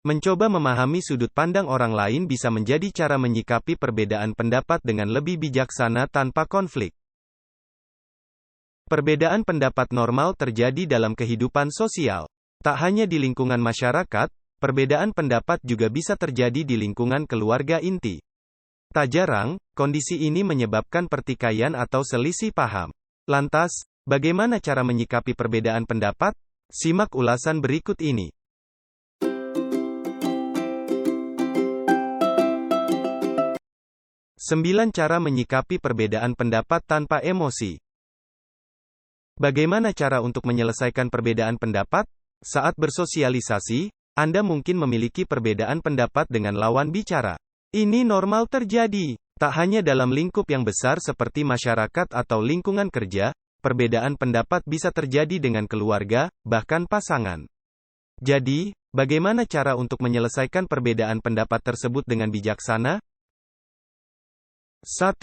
Mencoba memahami sudut pandang orang lain bisa menjadi cara menyikapi perbedaan pendapat dengan lebih bijaksana tanpa konflik. Perbedaan pendapat normal terjadi dalam kehidupan sosial. Tak hanya di lingkungan masyarakat, perbedaan pendapat juga bisa terjadi di lingkungan keluarga inti. Tak jarang, kondisi ini menyebabkan pertikaian atau selisih paham. Lantas, bagaimana cara menyikapi perbedaan pendapat? Simak ulasan berikut ini. 9 cara menyikapi perbedaan pendapat tanpa emosi. Bagaimana cara untuk menyelesaikan perbedaan pendapat? Saat bersosialisasi, Anda mungkin memiliki perbedaan pendapat dengan lawan bicara. Ini normal terjadi. Tak hanya dalam lingkup yang besar seperti masyarakat atau lingkungan kerja, perbedaan pendapat bisa terjadi dengan keluarga, bahkan pasangan. Jadi, bagaimana cara untuk menyelesaikan perbedaan pendapat tersebut dengan bijaksana? 1.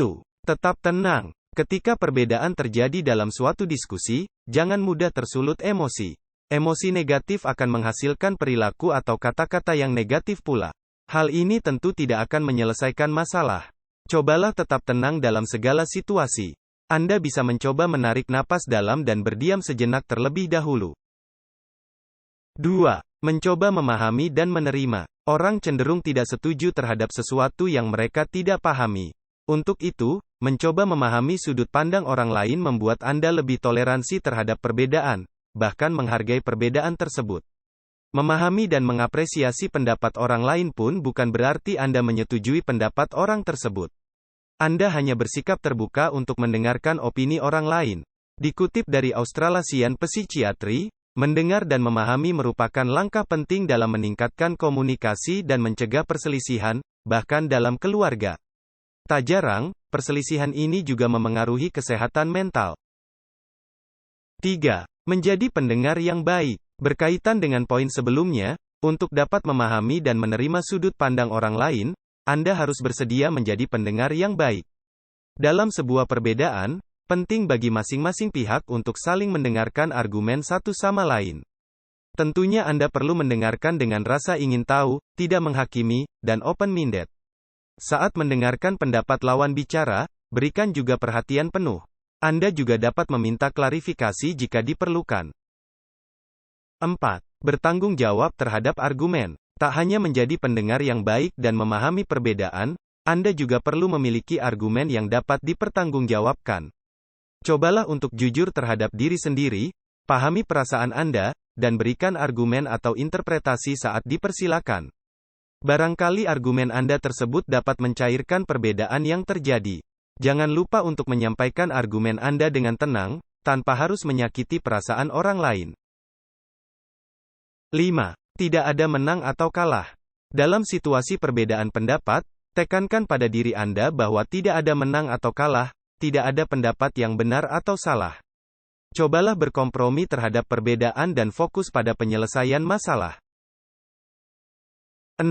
Tetap tenang. Ketika perbedaan terjadi dalam suatu diskusi, jangan mudah tersulut emosi. Emosi negatif akan menghasilkan perilaku atau kata-kata yang negatif pula. Hal ini tentu tidak akan menyelesaikan masalah. Cobalah tetap tenang dalam segala situasi. Anda bisa mencoba menarik napas dalam dan berdiam sejenak terlebih dahulu. 2. Mencoba memahami dan menerima. Orang cenderung tidak setuju terhadap sesuatu yang mereka tidak pahami. Untuk itu, mencoba memahami sudut pandang orang lain membuat Anda lebih toleransi terhadap perbedaan, bahkan menghargai perbedaan tersebut. Memahami dan mengapresiasi pendapat orang lain pun bukan berarti Anda menyetujui pendapat orang tersebut. Anda hanya bersikap terbuka untuk mendengarkan opini orang lain. Dikutip dari Australasian Psychiatry, mendengar dan memahami merupakan langkah penting dalam meningkatkan komunikasi dan mencegah perselisihan, bahkan dalam keluarga. Tak jarang, perselisihan ini juga memengaruhi kesehatan mental. 3. Menjadi pendengar yang baik. Berkaitan dengan poin sebelumnya, untuk dapat memahami dan menerima sudut pandang orang lain, Anda harus bersedia menjadi pendengar yang baik. Dalam sebuah perbedaan, penting bagi masing-masing pihak untuk saling mendengarkan argumen satu sama lain. Tentunya Anda perlu mendengarkan dengan rasa ingin tahu, tidak menghakimi, dan open-minded. Saat mendengarkan pendapat lawan bicara, berikan juga perhatian penuh. Anda juga dapat meminta klarifikasi jika diperlukan. 4. Bertanggung jawab terhadap argumen. Tak hanya menjadi pendengar yang baik dan memahami perbedaan, Anda juga perlu memiliki argumen yang dapat dipertanggungjawabkan. Cobalah untuk jujur terhadap diri sendiri, pahami perasaan Anda, dan berikan argumen atau interpretasi saat dipersilakan. Barangkali argumen Anda tersebut dapat mencairkan perbedaan yang terjadi. Jangan lupa untuk menyampaikan argumen Anda dengan tenang, tanpa harus menyakiti perasaan orang lain. 5. Tidak ada menang atau kalah. Dalam situasi perbedaan pendapat, tekankan pada diri Anda bahwa tidak ada menang atau kalah, tidak ada pendapat yang benar atau salah. Cobalah berkompromi terhadap perbedaan dan fokus pada penyelesaian masalah. 6.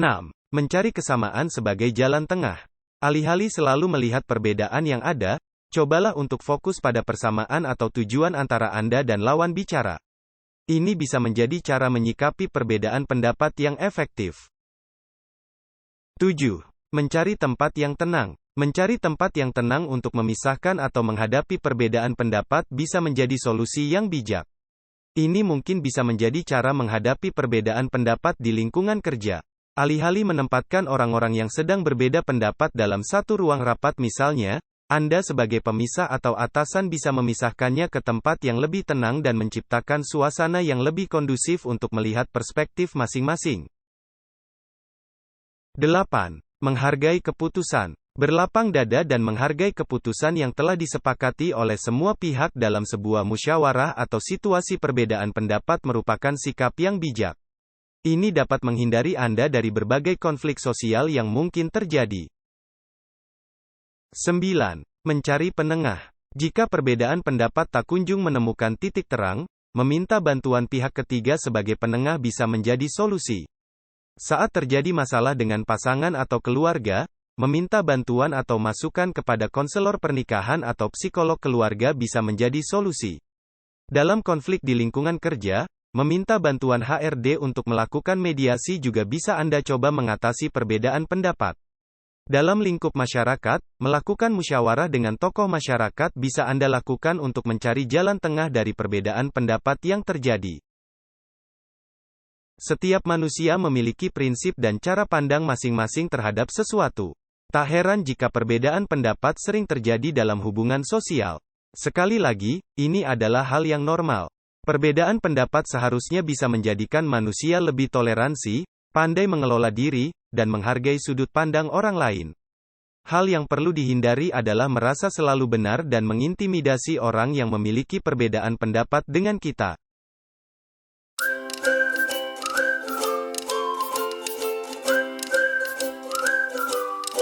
Mencari kesamaan sebagai jalan tengah. Alih-alih selalu melihat perbedaan yang ada, cobalah untuk fokus pada persamaan atau tujuan antara Anda dan lawan bicara. Ini bisa menjadi cara menyikapi perbedaan pendapat yang efektif. 7. Mencari tempat yang tenang. Mencari tempat yang tenang untuk memisahkan atau menghadapi perbedaan pendapat bisa menjadi solusi yang bijak. Ini mungkin bisa menjadi cara menghadapi perbedaan pendapat di lingkungan kerja. Alih-alih menempatkan orang-orang yang sedang berbeda pendapat dalam satu ruang rapat misalnya, Anda sebagai pemisah atau atasan bisa memisahkannya ke tempat yang lebih tenang dan menciptakan suasana yang lebih kondusif untuk melihat perspektif masing-masing. 8. Menghargai keputusan. Berlapang dada dan menghargai keputusan yang telah disepakati oleh semua pihak dalam sebuah musyawarah atau situasi perbedaan pendapat merupakan sikap yang bijak. Ini dapat menghindari Anda dari berbagai konflik sosial yang mungkin terjadi. 9. Mencari penengah. Jika perbedaan pendapat tak kunjung menemukan titik terang, meminta bantuan pihak ketiga sebagai penengah bisa menjadi solusi. Saat terjadi masalah dengan pasangan atau keluarga, meminta bantuan atau masukan kepada konselor pernikahan atau psikolog keluarga bisa menjadi solusi. Dalam konflik di lingkungan kerja, Meminta bantuan HRD untuk melakukan mediasi juga bisa Anda coba mengatasi perbedaan pendapat. Dalam lingkup masyarakat, melakukan musyawarah dengan tokoh masyarakat bisa Anda lakukan untuk mencari jalan tengah dari perbedaan pendapat yang terjadi. Setiap manusia memiliki prinsip dan cara pandang masing-masing terhadap sesuatu. Tak heran jika perbedaan pendapat sering terjadi dalam hubungan sosial. Sekali lagi, ini adalah hal yang normal. Perbedaan pendapat seharusnya bisa menjadikan manusia lebih toleransi, pandai mengelola diri, dan menghargai sudut pandang orang lain. Hal yang perlu dihindari adalah merasa selalu benar dan mengintimidasi orang yang memiliki perbedaan pendapat dengan kita.